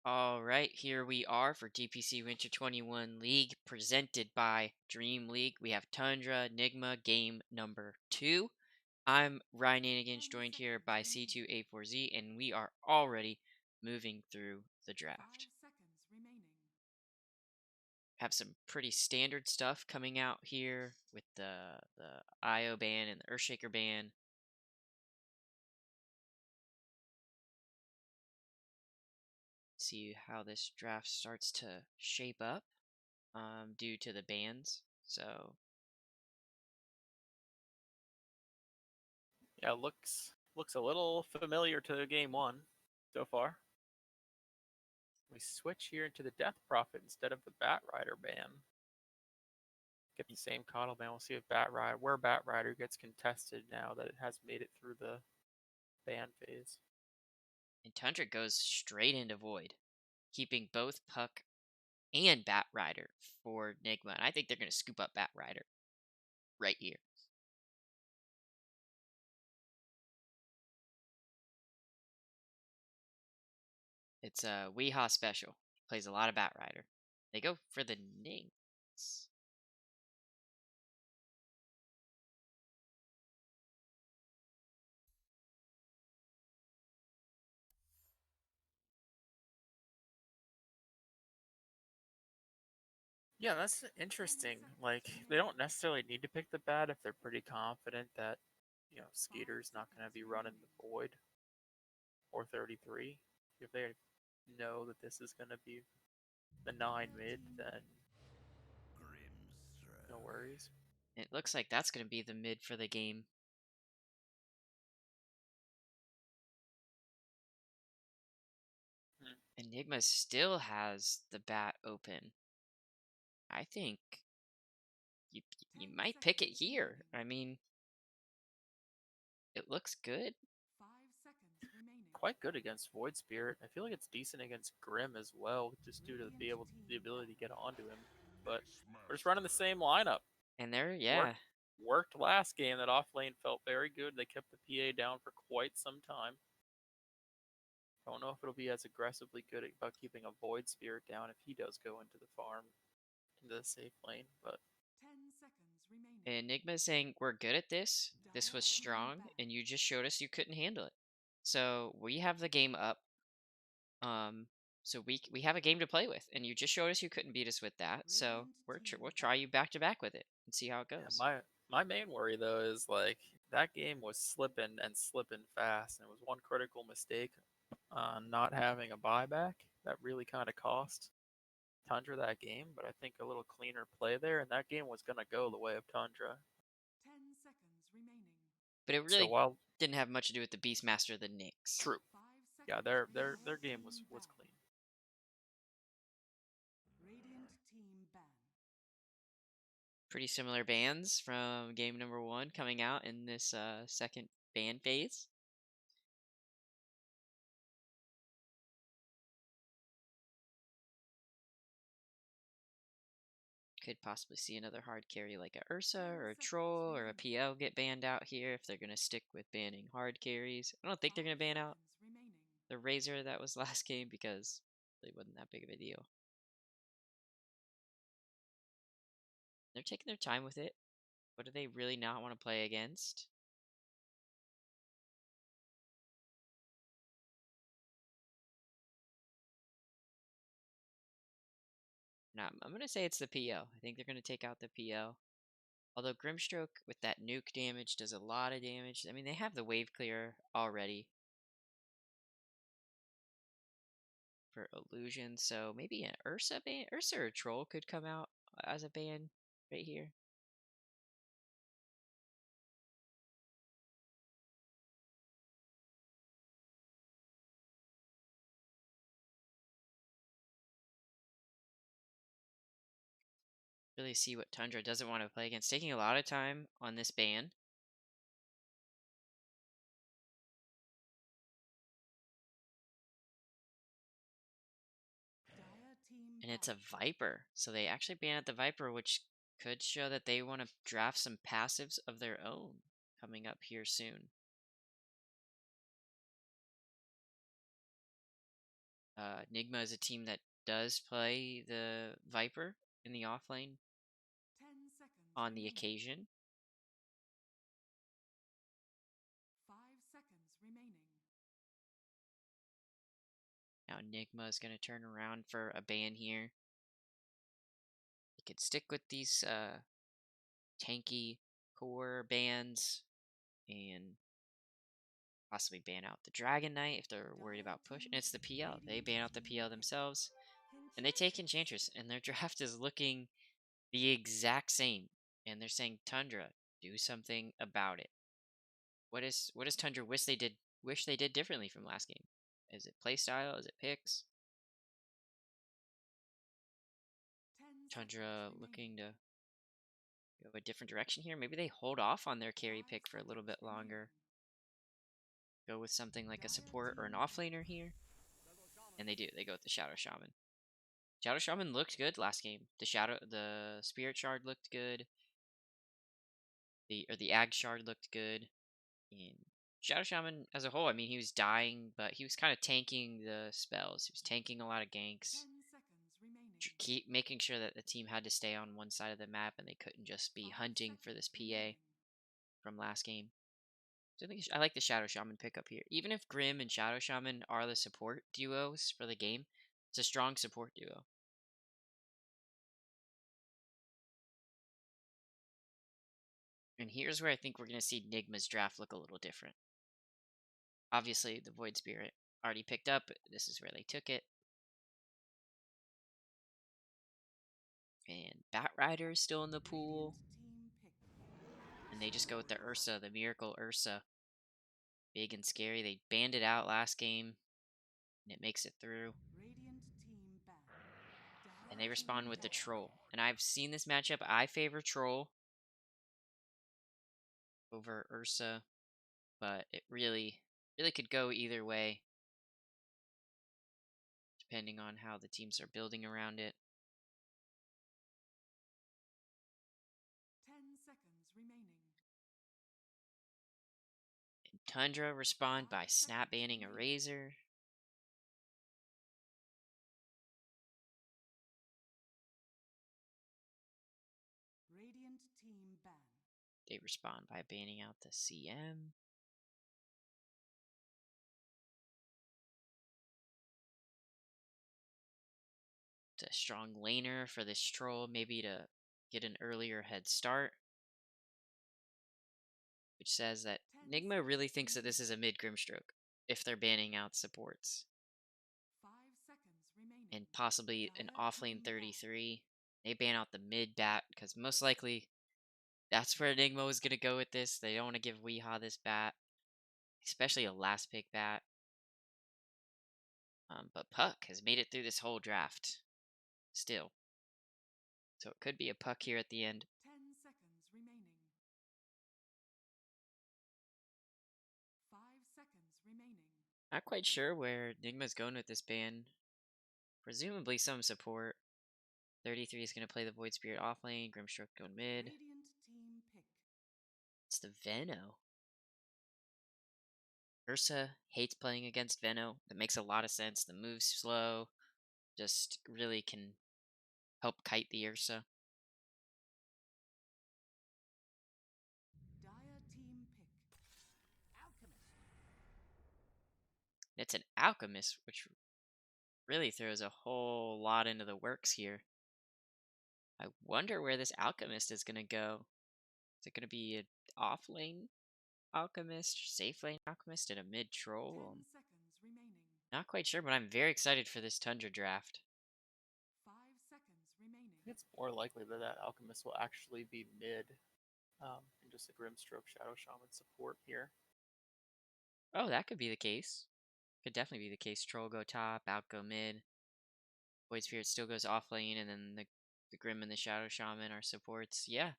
All right, here we are for DPC Winter 21 League presented by DreamLeague. We have Tundra, Nigma, game number 2. I'm Ryan Anigans, joined here by c2a4z, and we are already moving through the draft. Have some pretty standard stuff coming out here with the IO ban and the Earthshaker ban. See how this draft starts to shape up due to the bans. So Yeah, looks a little familiar to game one so far. We switch here into the Death Prophet instead of the Bat Rider ban. Get the same Coddle ban. We'll see if where Bat Rider gets contested now that it has made it through the ban phase. And Tundra goes straight into Void, keeping both Puck and Bat Rider for Nigma. And I think they're going to scoop up Bat Rider right here. It's a Weehaw special. Plays a lot of Bat Rider. They go for the Nings. Yeah, that's interesting. Like, they don't necessarily need to pick the Bat if they're pretty confident that, Skeeter's not going to be running the Void or 33. If they know that this is going to be the 9 mid, then no worries. It looks like that's going to be the mid for the game. Enigma still has the Bat open. I think you might pick it here. I mean, it looks good. Quite good against Void Spirit. I feel like it's decent against Grim as well, just due to the ability to get onto him. But we're just running the same lineup. And they're, yeah. Worked last game. That off lane felt very good. They kept the PA down for quite some time. Don't know if it'll be as aggressively good about keeping a Void Spirit down if he does go into the farm, into the safe lane, but Enigma is saying, we're good at this. This was strong, and you just showed us you couldn't handle it. So we have the game up. So we have a game to play with, and you just showed us you couldn't beat us with that. So we'll try you back to back with it and see how it goes. yeah, my main worry though is like that game was slipping and slipping fast, and it was one critical mistake on not having a buyback that really kind of cost Tundra that game. But I think a little cleaner play there, and that game was gonna go the way of Tundra. But it So really while didn't have much to do with the Beastmaster, the Knicks. true, yeah, their game was clean. Pretty similar bans from game number 1 coming out in this second ban phase. Could possibly see another hard carry like a Ursa or a Troll or a PL get banned out here if they're going to stick with banning hard carries. I don't think they're going to ban out the Razor that was last game because it really wasn't that big of a deal. They're taking their time with it. What do they really not want to play against? No, I'm going to say it's the PL. I think they're going to take out the PL. Although Grimstroke with that nuke damage does a lot of damage. I mean, they have the wave clear already for illusion, so maybe an Ursa ban, Ursa or Troll could come out as a ban right here. Really see what Tundra doesn't want to play against. Taking a lot of time on this ban. And it's a Viper. So they actually banned the Viper, which could show that they want to draft some passives of their own coming up here soon. Nigma is a team that does play the Viper in the off lane 10 seconds on the remaining. occasion. 5 seconds remaining. Now Nigma is going to turn around for a ban here. He could stick with these tanky core bans and possibly ban out the Dragon Knight if they're worried about push. And it's the PL. They ban out the PL themselves. And they take Enchantress. And their draft is looking the exact same. And they're saying, Tundra, do something about it. What does Tundra wish they did differently from last game? Is it playstyle? Is it picks? 10 Tundra seconds looking remaining. to go a different direction here. Maybe they hold off on their carry 5 pick for a little seconds bit longer. remaining. Go with something like a Dire support or an team offlaner here. And they do. They go with the Shadow Shaman. Shadow Shaman looked good last game. The Spirit Shard looked good. The Ag Shard looked good. And Shadow Shaman as a whole, I mean, he was dying, but he was kind of tanking the spells. He was tanking a lot of ganks. 10 seconds remaining. Keep making sure that the team had to stay on one side of the map and they couldn't just be 5 hunting for this seconds PA remaining. from last game. So I like the Shadow Shaman pickup here. Even if Grim and Shadow Shaman are the support duos for the game, it's a strong support duo. And here's where I think we're going to see Nigma's draft look a little different. Obviously, the Void Spirit already picked up. This is where they took it. And Bat Rider is still in the pool. Radiant team pick. And they just go with the Ursa, the Miracle Ursa. Big and scary. They banned it out last game. And it makes it through. Radiant team ban. And Dire they respond team with the pick. Troll. And I've seen this matchup. I favor Troll over Ursa. But it really could go either way. Depending on how the teams are building around it. 10 seconds remaining. And Tundra respond 5 by snap seconds banning a remaining. Razor. Radiant team ban. They respond by banning out the CM. It's a strong laner for this Troll, maybe to get an earlier head start. Which says that 10 Nigma really seconds thinks that this is a mid Grimstroke if they're banning out supports. 5 seconds remaining. And possibly an Dire offlane team ban. 33. They ban out the mid bat because most likely that's where Enigma was going to go with this. They don't want to give Weehaw this bat, especially a last pick bat. But Puck has made it through this whole draft still. So it could be a Puck here at the end. 10 seconds remaining. 5 seconds remaining. Not quite sure where Enigma's going with this ban. Presumably some support. 33 is going to play the Void Spirit off lane. Grimstroke going mid. Radiant team pick. It's the Veno. Ursa hates playing against Veno. That makes a lot of sense. The move's slow. Just really can help kite the Ursa. Dire team pick. Alchemist. It's an Alchemist, which really throws a whole lot into the works here. I wonder where this Alchemist is going to go. Is it going to be an off lane Alchemist, safe lane Alchemist, and a mid 10 troll? seconds remaining. Not quite sure, but I'm very excited for this Tundra draft. 5 seconds remaining. I think it's more likely that that Alchemist will actually be mid, and just a Grimstroke Shadow Shaman support here. Oh, that could be the case. Could definitely be the case. Troll go top, out go mid. Void Spirit still goes off lane, and then the Grim and the Shadow Shaman are supports. Yeah.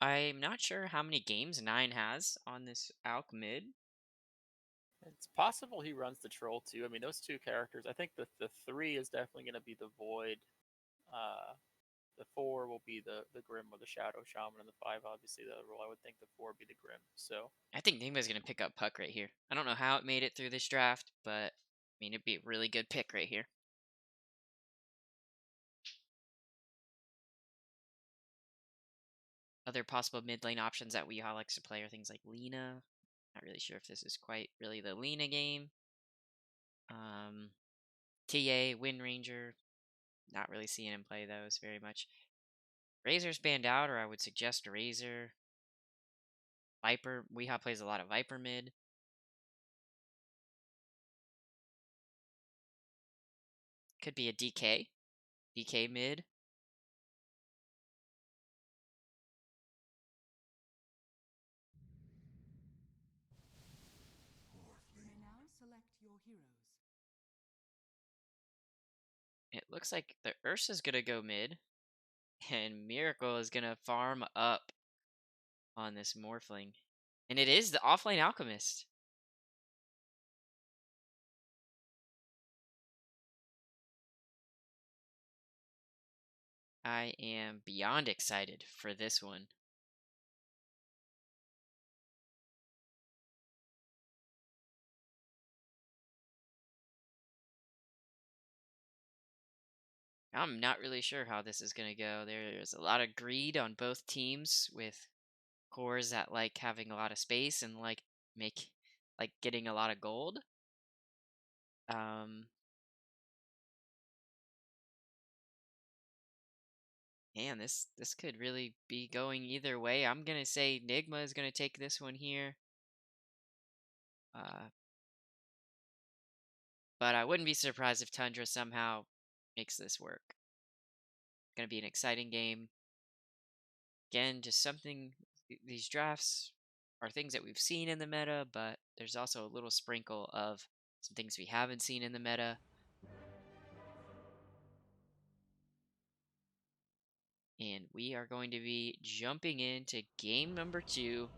I'm not sure how many games Nine has on this Alch mid. It's possible he runs the Troll too. I mean, those two characters. I think the 3 is definitely going to be the Void. The 4 will be the Grim or the Shadow Shaman, and the 5 obviously the other role. I would think the 4 would be the Grim. So I think Nigma's going to pick up Puck right here. I don't know how it made it through this draft, but mean, it'd be a really good pick right here. Other possible mid lane options that Weehaw likes to play are things like Lina. Not really sure if this is quite really the Lina game. TA, Wind Ranger. Not really seeing him play those very much. Razor's banned out, or I would suggest Razor. Viper. Weehaw plays a lot of Viper mid. Could be a DK. DK mid. You may now select your heroes. It looks like the Ursa's gonna go mid. And Miracle is gonna farm up on this Morphling. And it is the offlane Alchemist. I am beyond excited for this one. I'm not really sure how this is going to go. There's a lot of greed on both teams with cores that like having a lot of space and like getting a lot of gold. Man, this could really be going either way. I'm going to say Nigma is going to take this one here. But I wouldn't be surprised if Tundra somehow makes this work. Going to be an exciting game. Again, just something, these drafts are things that we've seen in the meta, but there's also a little sprinkle of some things we haven't seen in the meta. And we are going to be jumping into game number 2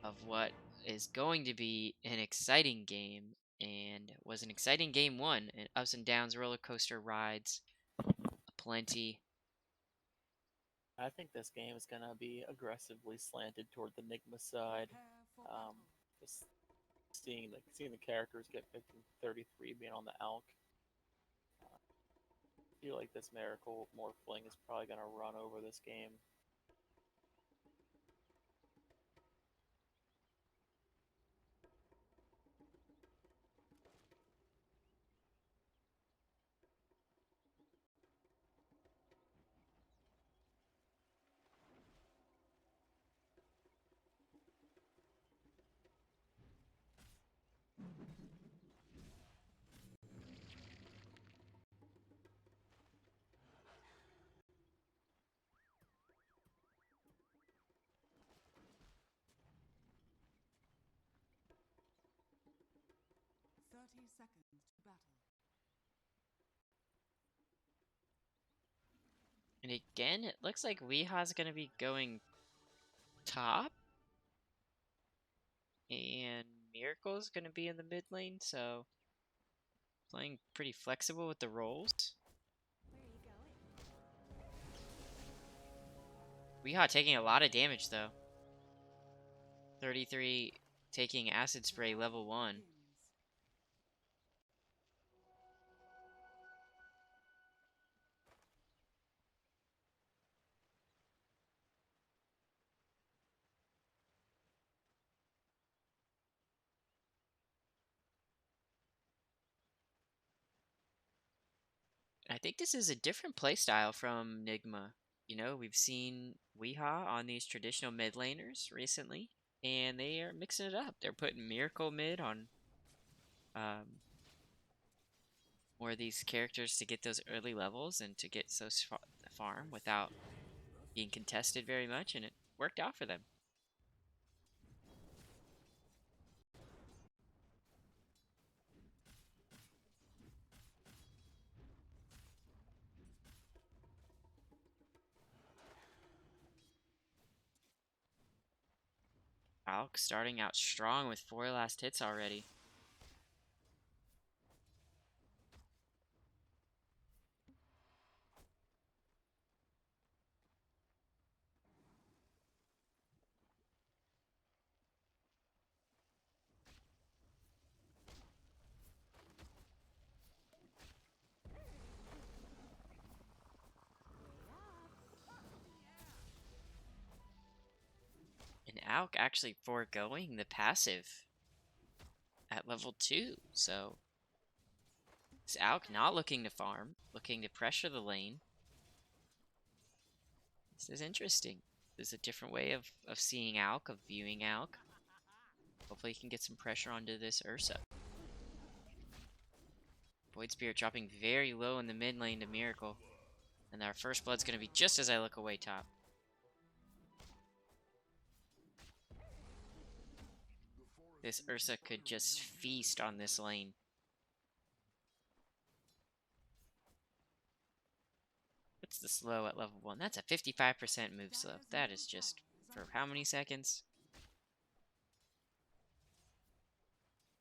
of what is going to be an exciting game, and was an exciting game 1, and ups and downs, roller coaster rides aplenty. I think this game is gonna be aggressively slanted toward the Nigma side. Prepare for battle. Just seeing the characters get picked in 33 being on the Alk. I feel like this Miracle Morphling is probably gonna run over this game. Seconds to battle. And again, it looks like Weeha's going to be going top. And Miracle's going to be in the mid lane, so playing pretty flexible with the roles. Weehaw taking a lot of damage, though. 33 taking Acid Spray level 1. I think this is a different playstyle from Nigma. You know, we've seen Weehaw on these traditional mid laners recently, and they are mixing it up. They're putting Miracle mid on more of these characters to get those early levels and to get so farm without being contested very much, and it worked out for them. Alk starting out strong with 4 last hits already. Alk actually foregoing the passive at level 2. So it's Alk not looking to farm, looking to pressure the lane. This is interesting. This is a different way of seeing Alk, of viewing Alk. Hopefully he can get some pressure onto this Ursa. Void Spirit dropping very low in the mid lane to Miracle. And our first blood's going to be just as I look away top. This Ursa could just feast on this lane. What's the slow at level 1? That's a 55% move slow. That is just for how many seconds?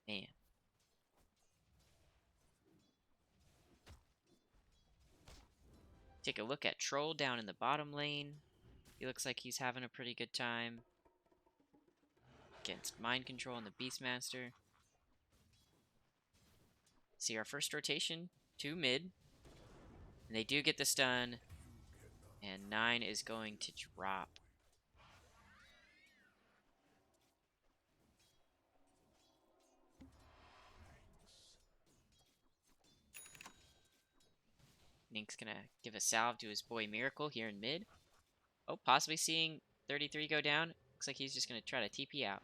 Man. Take a look at Troll down in the bottom lane. He looks like he's having a pretty good time against Mind Control and the Beastmaster. See our first rotation to mid. And they do get the stun. And 9 is going to drop. Nink's gonna give a salve to his boy Miracle here in mid. Oh, possibly seeing 33 go down. Looks like he's just gonna try to TP out.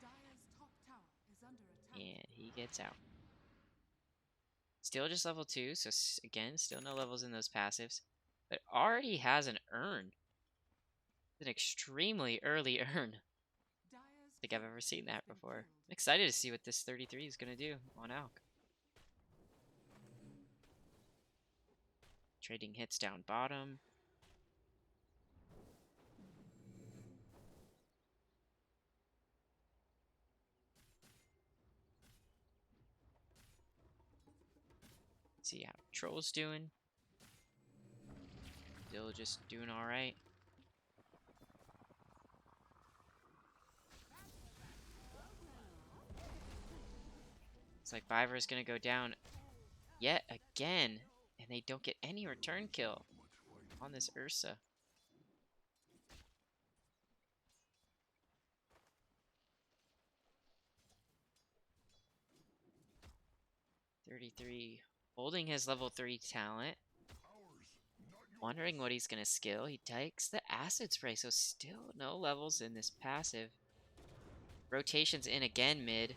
And he gets out. Still just level 2, so again, still no levels in those passives. But already has an urn. An extremely early urn. I don't think I've ever seen that before. I'm excited to see what this 33 is gonna do on Alk. Trading hits down bottom. See how Troll's doing. Still just doing alright. Looks like Viver is gonna go down yet again. And they don't get any return kill on this Ursa. $33 holding his level 3 talent. Wondering what he's gonna skill. He takes the acid spray, so still no levels in this passive. Rotations in again mid.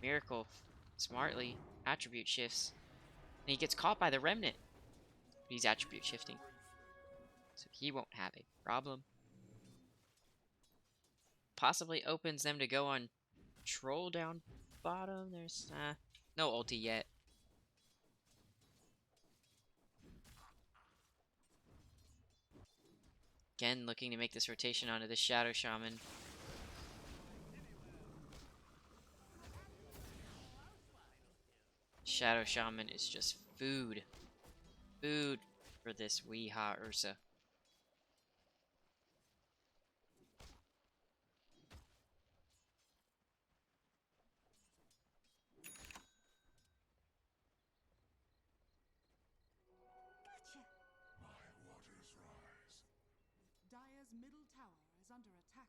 Miracle smartly attribute shifts. And he gets caught by the remnant. He's attribute shifting. So he won't have a problem. Possibly opens them to go on Troll down bottom. There's no ulti yet. Again, looking to make this rotation onto the Shadow Shaman. Shadow Shaman is just food. Food for this Weeha Ursa. Dire's middle tower is under attack.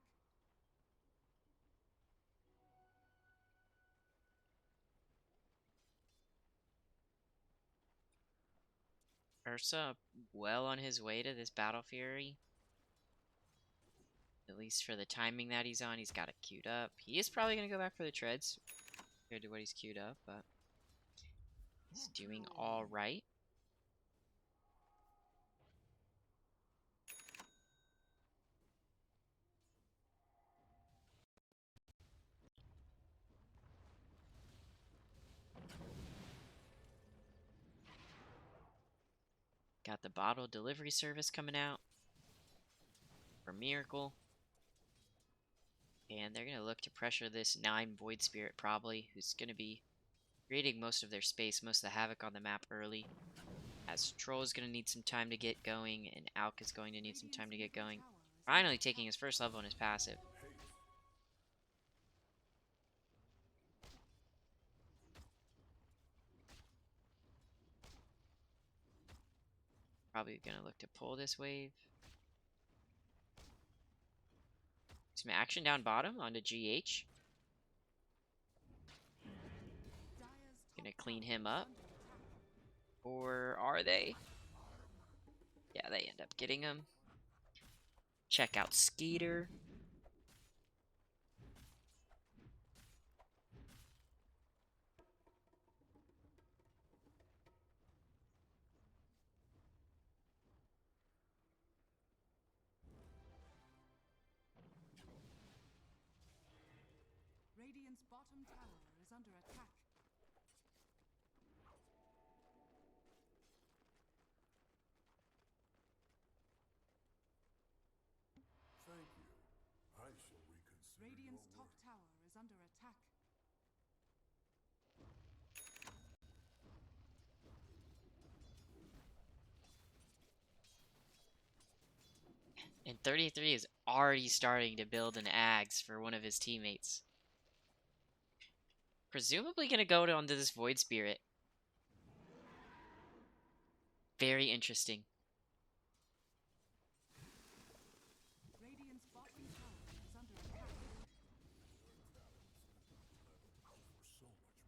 Ursa well on his way to this Battle Fury. At least for the timing that he's on, he's got it queued up. He is probably going to go back for the treads compared to what he's queued up, but he's doing all right. Got the bottle delivery service coming out for Miracle. And they're going to look to pressure this 9 Void Spirit probably, who's going to be creating most of their space, most of the havoc on the map early. As Troll is going to need some time to get going, and Alk is going to need some time to get going. Finally taking his first level in his passive. Probably going to look to pull this wave. He's Some action down bottom onto GH. Gonna clean him up. Or are they? Yeah, they end up getting him. Check out Skeeter. Radiant's bottom tower is under attack. Thank you. I shall reconsider Radiant's your top word. tower is under attack. And 33 is already starting to build an Ags for one of his teammates. Presumably gonna go onto this Void Spirit. Very interesting. Radiant's bottom tower is under attack.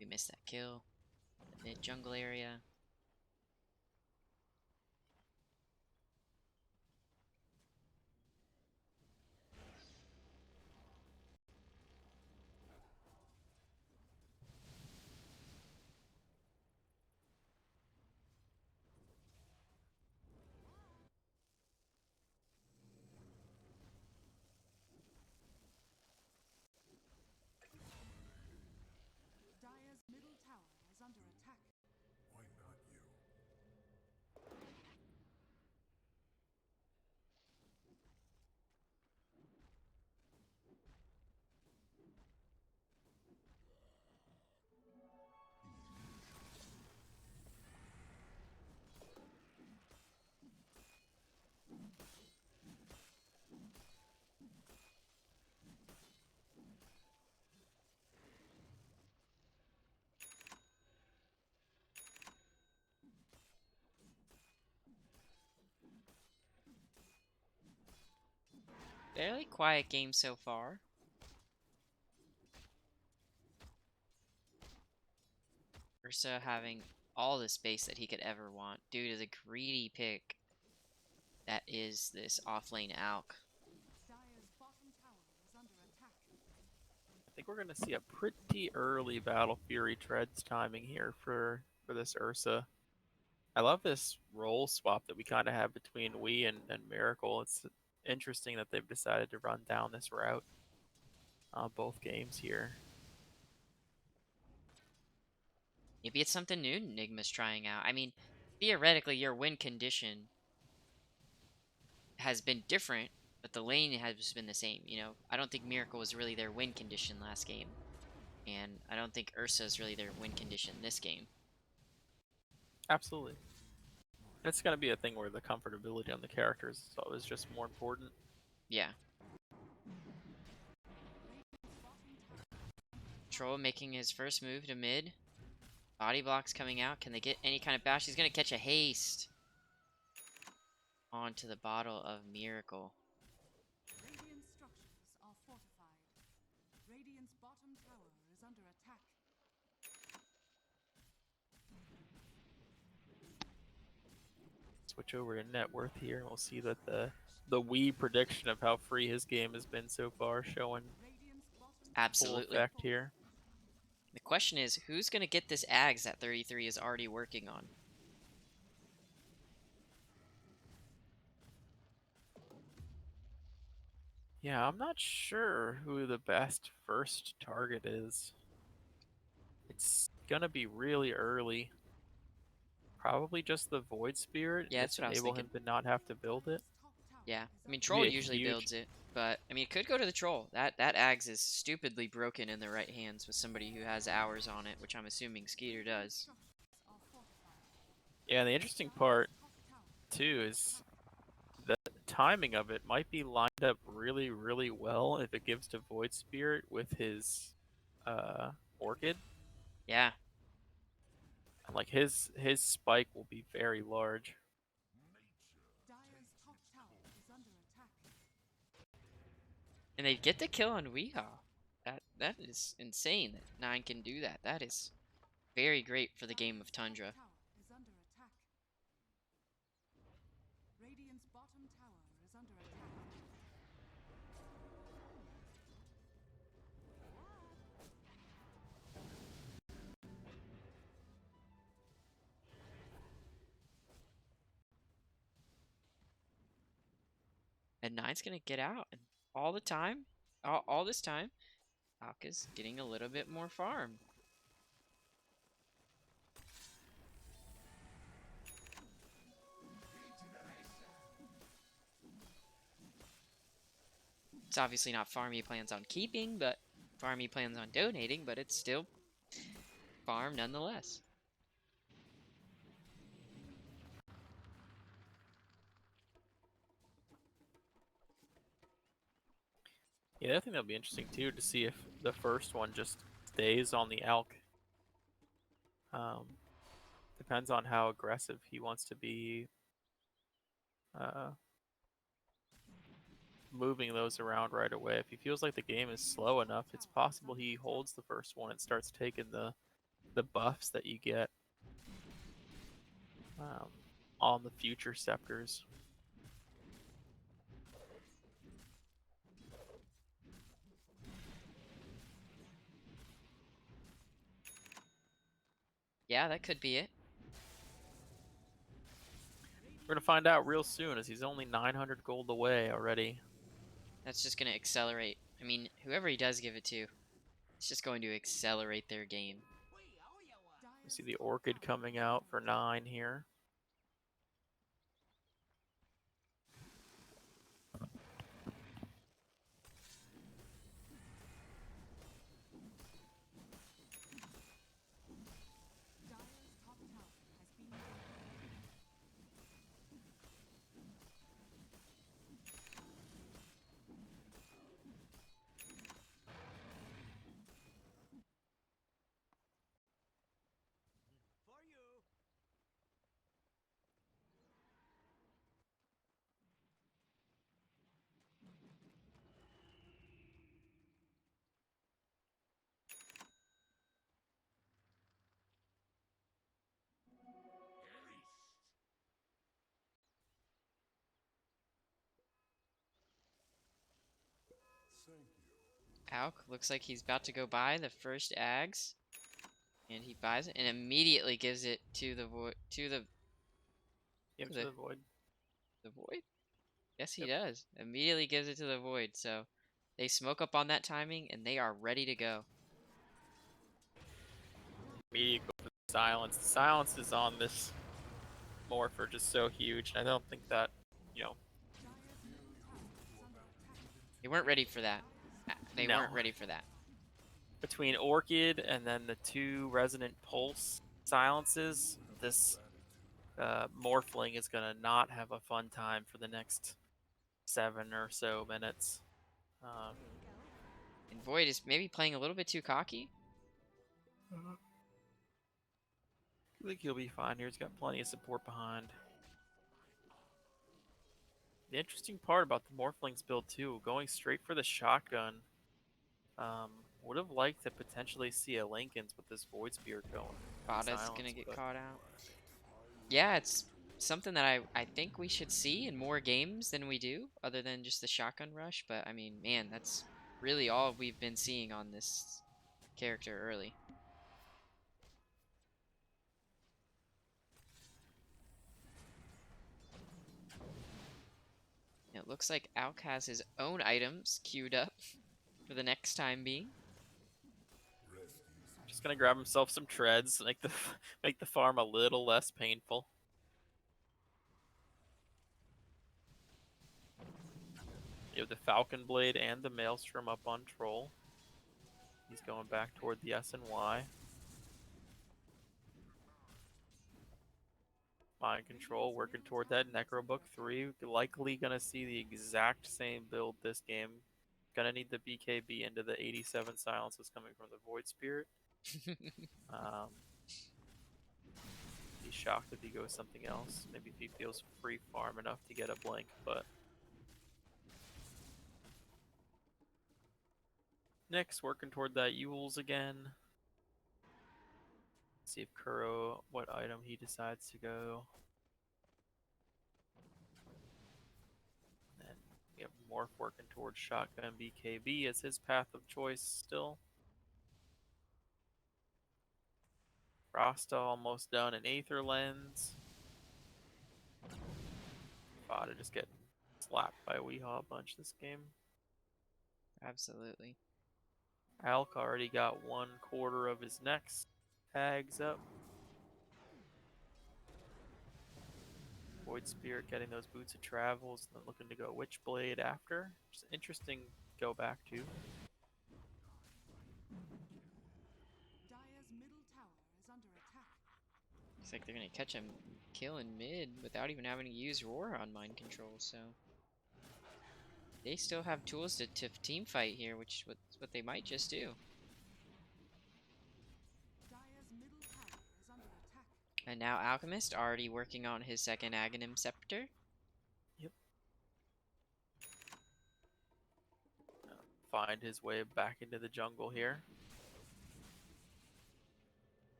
We missed that kill. The mid jungle area. Dire's middle tower is under attack. Why not you? Fairly quiet game so far. Ursa having all the space that he could ever want due to the greedy pick that is this offlane Alk. Dire's bottom tower is under attack. I think we're going to see a pretty early Battle Fury Treads timing here for this Ursa. I love this role swap that we kind of have between Wii and Miracle. It's interesting that they've decided to run down this route both games here. Maybe it's something new Nigma's trying out. I mean, theoretically, your win condition has been different, but the lane has been the same. You know, I don't think Miracle was really their win condition last game. And I don't think Ursa is really their win condition this game. Absolutely. It's going to be a thing where the comfortability on the characters is just more important. Yeah. Troll making his first move to mid. Body blocks coming out. Can they get any kind of bash? He's going to catch a haste onto the bottle of Miracle. Radiant structures are fortified. Radiant's bottom tower is under attack. Switch over to net worth here, and we'll see that the Wii prediction of how free his game has been so far showing Radiant's bottom full Absolutely. effect here. The question is, who's going to get this Ags that 33 is already working on? Yeah, I'm not sure who the best first target is. It's gonna be really early. Probably just the Void Spirit. Yeah, and that's just what I was enable thinking. him to not have to build it. top tower Yeah, is I mean, under Troll a usually huge- builds it, but I mean, it could go to the Troll. That Ags is stupidly broken in the right hands with somebody who has hours on it, which I'm assuming Skeeter does. structures are fortified. Yeah, and the interesting part Top tower too is the timing of it might be lined up really, really well if it gives to Void Spirit with his Orchid. Yeah, And like his spike will be very large. Dire's top tower is under attack. And they get the kill on Weehaw. That is insane that 9 can do that. That is very great for the game of Tundra. Tower is under attack. Radiant's bottom tower is under attack. And 9's gonna get out, and all the time, all this time, Alka's getting a little bit more farm. It's obviously not farm he plans on keeping, but farm he plans on donating, but it's still farm nonetheless. Yeah, I think that'll be interesting too to see if the first one just stays on the Alk. Depends on how aggressive he wants to be moving those around right away. If he feels like the game is slow enough, it's possible he holds the first one and starts taking the buffs that you get on the future scepters. Yeah, that could be it. We're gonna find out real soon, as he's only 900 gold away already. That's just gonna accelerate. I mean, whoever he does give it to, it's just going to accelerate their game. You see the Orchid coming out for 9 here. Dire's top tower has been Thank you. Alk looks like he's about to go buy the first Ags, and he buys it and immediately gives it to the void. Yep, To to the Void. The void? Yes, he Yep. does. Immediately gives it to the void. So they smoke up on that timing, and they are ready to go. Immediate go for the silence. The silences on this morph are just so huge. I don't think that, you know, Dire's middle tower is under attack. They weren't ready for that. They No. weren't ready for that. between Orchid and then the 2 Resonant Pulse silences, this Morphling is going to not have a fun time for the next 7 or so minutes. And Void is maybe playing a little bit too cocky. I think he'll be fine here. He's got plenty of support behind. The interesting part about the Morphling's build too, going straight for the shotgun. Would have liked to potentially see a Lincoln's with this Void Spear going. Bada's gonna get caught out. Yeah, it's something that I think we should see in more games than we do, other than just the shotgun rush. But I mean, man, that's really all we've been seeing on this character early. It looks like Alk has his own items queued up for the next time being. Just gonna grab himself some treads, make the farm a little less painful. You have the Falcon Blade and the Maelstrom up on Troll. He's going back toward the S and Y. Mind Control working toward that Necrobook 3. Likely gonna see the exact same build this game. Gonna need the BKB into the 87 silences coming from the Void Spirit. Be shocked if he goes something else. Maybe if he feels free farm enough to get a blink, but Nyx working toward that Yules again. See if Kuro, what item he decides to go. And we have Morph working towards Shotgun BKB as his path of choice still. Rasta almost done in Aether Lens. Fada just getting slapped by Weehaw a bunch this game. Absolutely. Alk already got 1/4 of his next tags up. Void Spirit getting those Boots of Travels and then looking to go Witchblade after. Just interesting go back to. Dire's middle tower is under attack. Looks like they're gonna catch him killing mid without even having to use Roar on mind control, so they still have tools to team fight here, which is what they might just do. Dire's middle tower is under attack. And now Alchemist already working on his second Aghanim Scepter. Yep. Find his way back into the jungle here.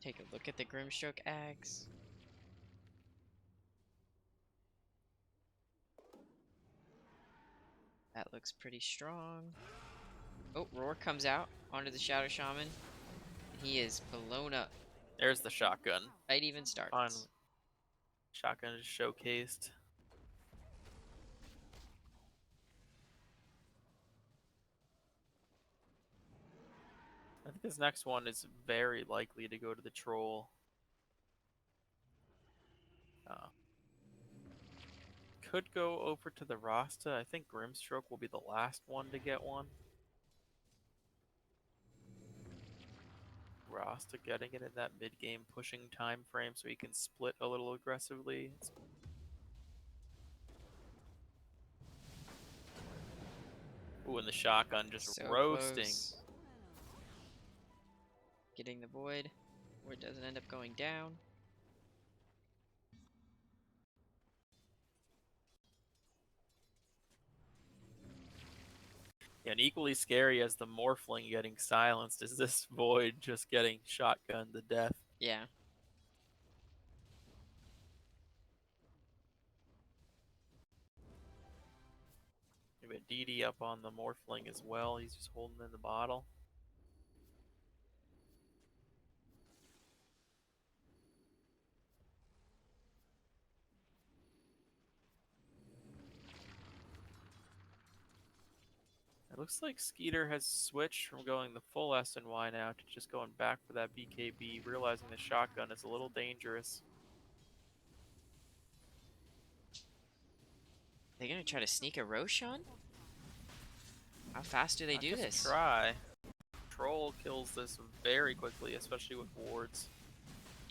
Take a look at the Grimstroke Ags. That looks pretty strong. Oh, Roar comes out onto the Shadow Shaman. And he is blown up. There's the shotgun. Fight even starts. Finally. Shotgun is showcased. I think this next one is very likely to go to the troll. Could go over to the Rasta. I think Grimstroke will be the last one to get one. Rasta getting it in that mid-game pushing time frame so he can split a little aggressively. Ooh, and the shotgun just So roasting. close. Getting the Void. Void doesn't end up going down. Yeah, and equally scary as the Morphling getting silenced is this Void just getting shotgunned to death. Yeah. We have DD up on the Morphling as well. He's just holding in the bottle. It looks like Skeeter has switched from going the full SNY now to just going back for that BKB, realizing the shotgun is a little dangerous. They're gonna try to sneak a Roshan? How fast do they Not do just this? Try. Troll kills this very quickly, especially with wards.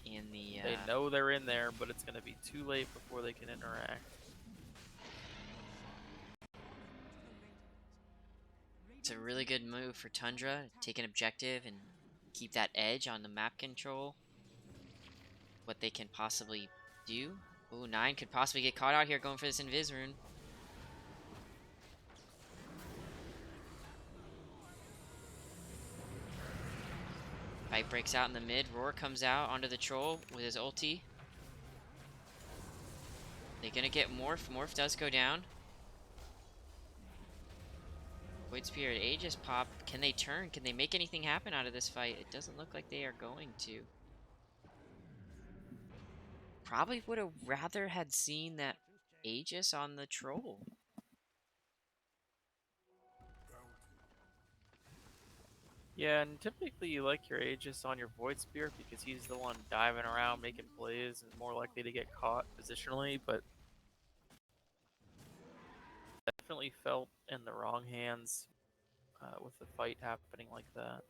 In the They know they're in there, but it's going to be too late before they can interact. it's a really good move for Tundra. Take an objective and keep that edge on the map control. What they can possibly do. Ooh, 9 could possibly get caught out here going for this Invis rune. Fight breaks out in the mid. Roar comes out onto the troll with his ulti. They're gonna get Morph. Morph does go down. Void Spirit Aegis pop. Can they turn? Can they make anything happen out of this fight? It doesn't look like they are going to. Probably would have rather had seen that Aegis on the troll. Yeah, and typically you like your Aegis on your Void Spirit because he's the one diving around making plays and more likely to get caught positionally, but definitely felt in the wrong hands with the fight happening like that.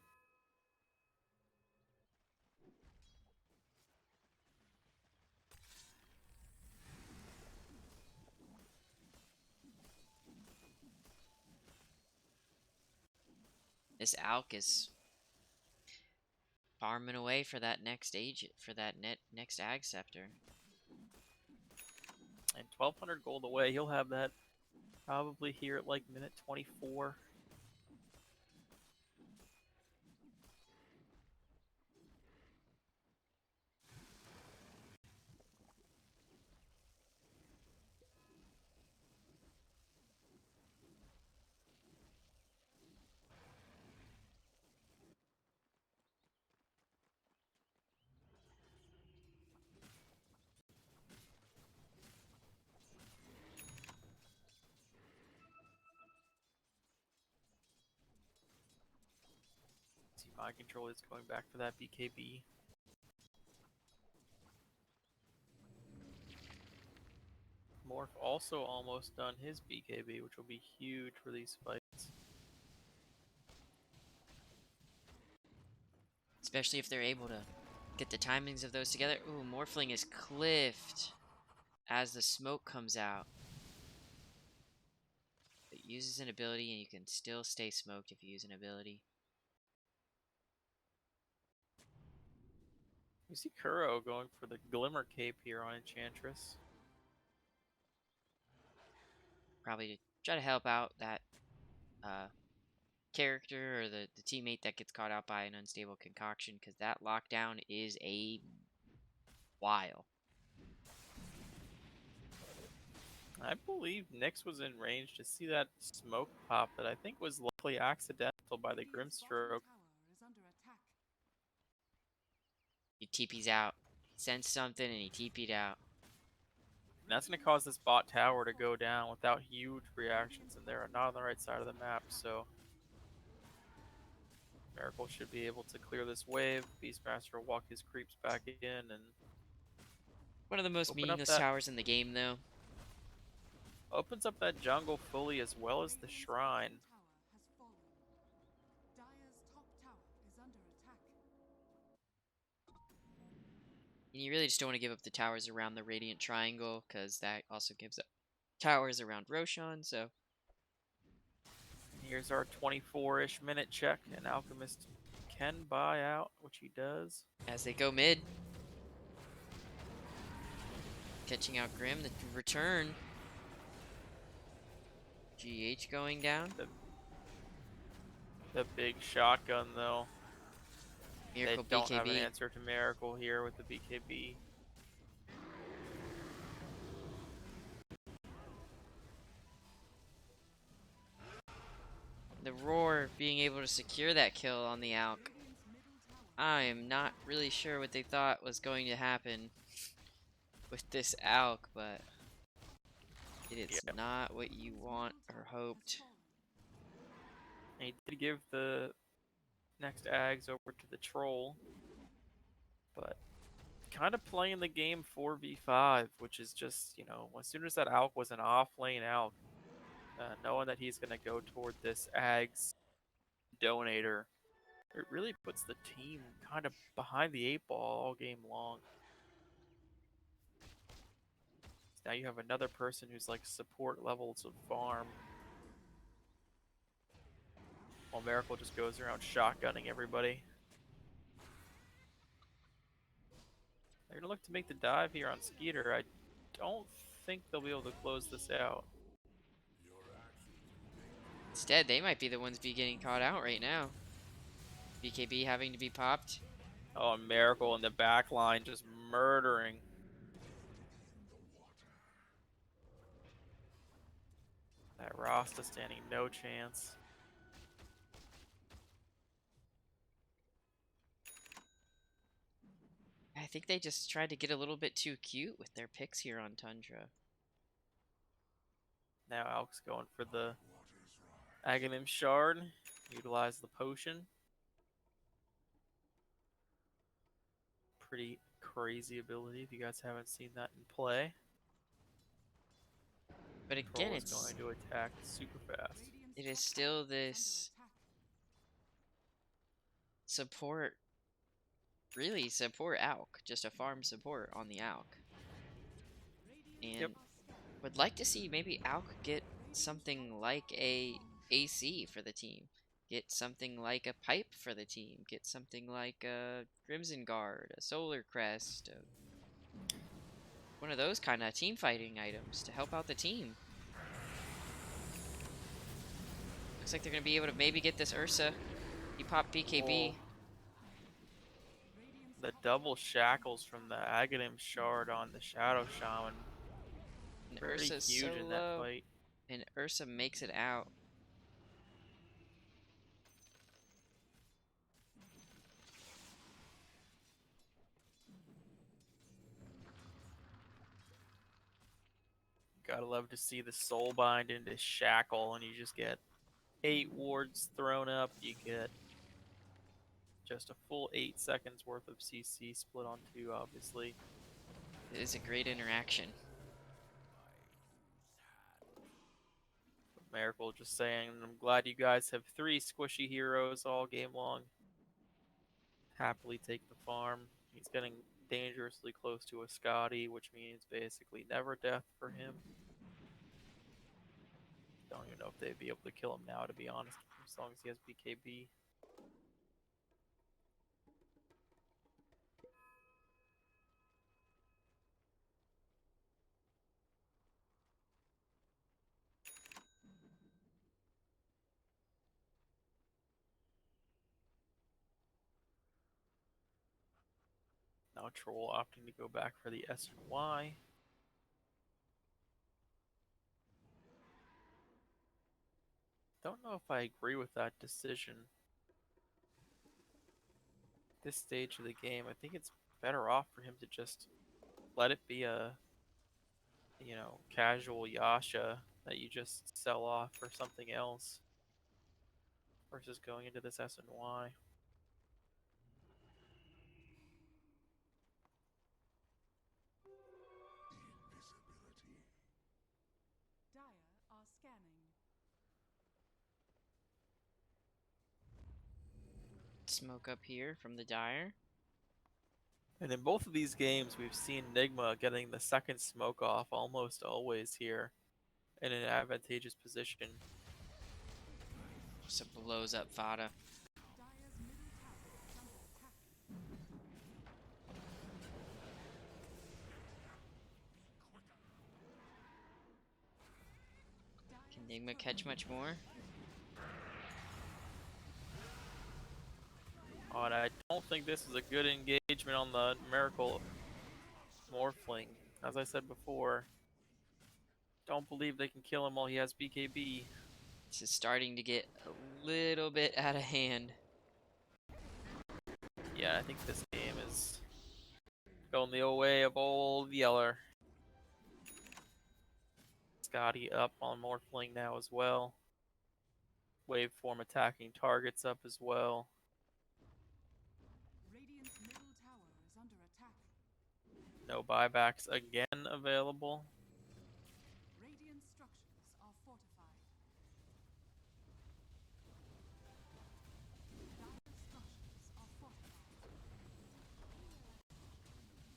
This Alk is farming away for that next next Ag Scepter. And 1,200 gold away, he'll have that probably here at like minute 24. Mind control is going back for that BKB. Morph also almost done his BKB, which will be huge for these fights. Especially if they're able to get the timings of those together. Ooh, Morphling is cliffed as the smoke comes out. It uses an ability and you can still stay smoked if you use an ability. We see Kuro going for the Glimmer Cape here on Enchantress. Probably to try to help out that character or the teammate that gets caught out by an unstable concoction, because that lockdown is a while. I believe Nyx was in range to see that smoke pop that I think was likely accidental by the Radiant's bottom Grimstroke. tower is under attack. He TP's out. He sensed something and he TP'd out. And that's going to cause this bot tower to go down without huge reactions, and they're not on the right side of the map, so Miracle should be able to clear this wave. Beastmaster will walk his creeps back in and One of the most open up meaningless that towers in the game, though. opens up that jungle fully as well as the Radiant's shrine. bottom tower has fallen. Dire's top tower is under attack. And you really just don't want to give up the towers around the Radiant Triangle, because that also gives up towers around Roshan, so... Here's our 24-ish minute check, and Alchemist can buy out, which he does. As they go mid. Catching out Grim, the return. GH going down. The big shotgun, though. Miracle They don't have an BKB. answer to Miracle here with the BKB. The Roar being able to secure that kill on the Alk. Radiant's middle tower I am not really sure what they thought was going to happen with this Alk, but it is Yep. not what you want or hoped. And he did give the next Ags over to the Troll, but kind of playing the game 4v5, which is just, you know, as soon as that Alk was an off-lane Alk, knowing that he's going to go toward this Ags Donator, it really puts the team kind of behind the 8 ball all game long. Now you have another person who's like support levels of farm, while Miracle just goes around shotgunning everybody. They're going to look to make the dive here on Skeeter. I don't think they'll be able to close this out. Instead, they might be the ones be getting caught out right now. BKB having to be popped. Oh, and Miracle in the back line just murdering. That Rasta standing no chance. I think they just tried to get a little bit too cute with their picks here on Tundra. Now Alk's going for the Aghanim Shard. Utilize the potion. Pretty crazy ability if you guys haven't seen that in play. But again, Troll is it's going to attack super fast. Radiant's it is top still tower is this under attack. support, really support Alk, just a farm support on the Alk. And Yep. would like to see maybe Alk get something like a AC for the team. Get something like a pipe for the team. Get something like a Crimson Guard, a Solar Crest, one of those kind of team fighting items to help out the team. Looks like they're going to be able to maybe get this Ursa. He popped BKB. Oh. The double shackles from the Aghanim Shard on the Shadow Shaman. And Pretty Ursa's huge so in that low. fight. And Ursa makes it out. Gotta love to see the Soulbind into Shackle, and you just get 8 wards thrown up. You get just a full 8 seconds worth of CC split on 2, obviously. It is a great interaction. Miracle just saying, I'm glad you guys have 3 squishy heroes all game long. Happily take the farm. He's getting dangerously close to a Scotty, which means basically never death for him. Don't even know if they'd be able to kill him now, to be honest, as long as he has BKB. Now Troll opting to go back for the S and Y. Don't know if I agree with that decision. This stage of the game, I think it's better off for him to just let it be a, you know, casual Yasha that you just sell off for something else versus going into this S and Y. Dire are scanning. Smoke up here from the Dire. And in both of these games, we've seen Nigma getting the second smoke off almost always here in an advantageous position. So blows up Fada. Dire's middle tower is under attack. Can Dire's Nigma catch much more? Oh, and I don't think this is a good engagement on the Miracle Morphling. As I said before, don't believe they can kill him while he has BKB. This is starting to get a little bit out of hand. Yeah, I think this game is going the way of old Yeller. Scotty up on Morphling now as well. Waveform attacking targets up as well. Radiant's middle tower is under attack. No buybacks again available. Radiant structures are fortified. Dire structures are fortified. Radiant's middle barracks has fallen.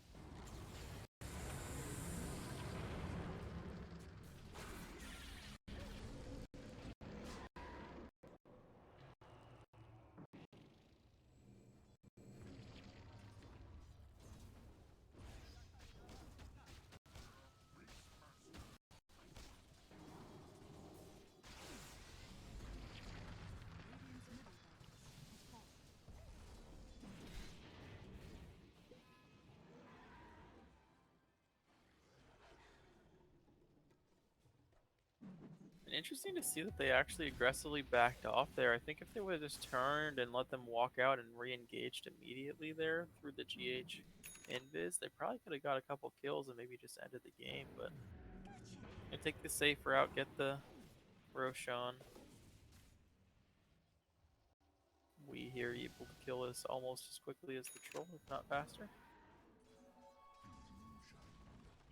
Interesting to see that they actually aggressively backed off there. I think if they would have just turned and let them walk out and re-engaged immediately there through the GH invis, they probably could have got a couple kills and maybe just ended the game. But they take the safe route, get the Roshan. We here able to kill us almost as quickly as the troll, if not faster.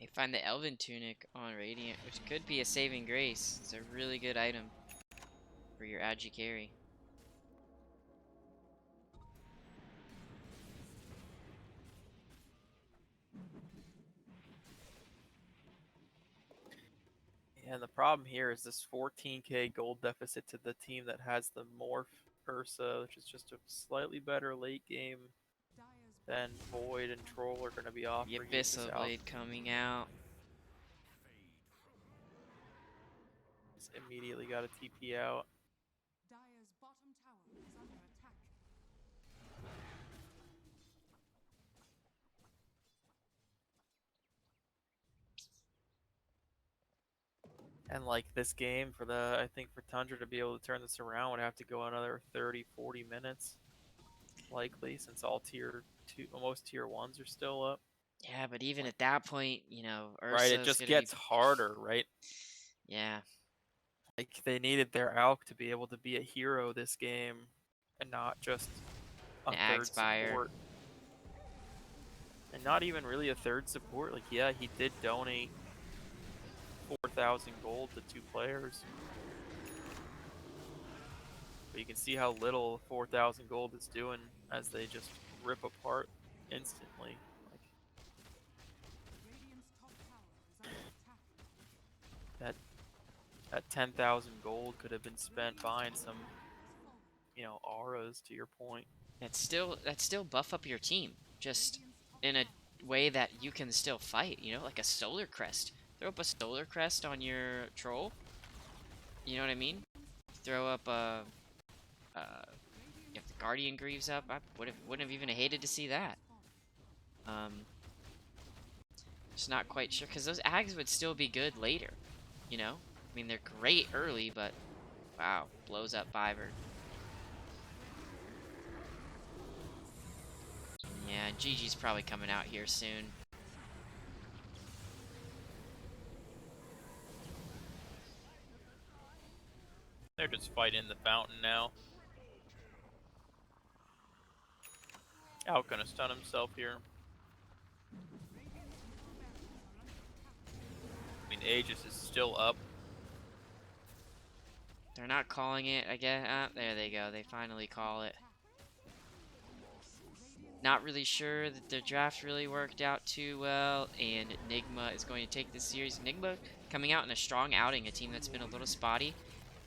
They find the Elven Tunic on Radiant, which could be a saving grace. It's a really good item for your agi carry. And the problem here is this 14k gold deficit to the team that has the Morph Ursa, which is just a slightly better late game Dire's than Void and Troll are going to be The offering. Abyssal Blade coming out. Just immediately got a TP out. Dire's bottom tower is under attack. And like this game for the, I think for Tundra to be able to turn this around would have to go another 30-40 minutes. Likely, since all tier 2, most tier 1s are still up. Yeah, but even at that point, you know, Right, it Ursa's just gonna gets be... harder, right? Yeah. Like they needed their Alk to be able to be a hero this game and not just a An Ag third Spire. support. And not even really a third support. Like, yeah, he did donate 4,000 gold to 2 players. But you can see how little 4,000 gold is doing as they just rip apart instantly. Like, Radiant's top tower is under attack. that 10,000 gold could have been spent buying some, auras, to your point. That's still buff up your team, just in a way that you can still fight, like a solar crest. Throw up a solar crest on your troll. You know what I mean? Throw up if the Guardian Greaves up, I wouldn't have even hated to see that. Just not quite sure, because those Ags would still be good later, I mean, they're great early, but wow, blows up Fiverr. Yeah, GG's probably coming out here soon. They're just fighting the fountain now. Out gonna stun himself here. I mean, Aegis is still up. They're not calling it, I guess. There they go. They finally call it. Not really sure that their draft really worked out too well, and Nigma is going to take this series. Nigma coming out in a strong outing, a team that's been a little spotty,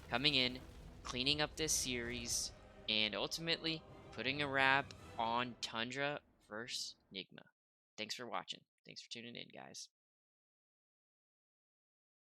coming in, cleaning up this series, and ultimately putting a wrap on Tundra versus Nigma. Thanks for watching. Thanks for tuning in, guys.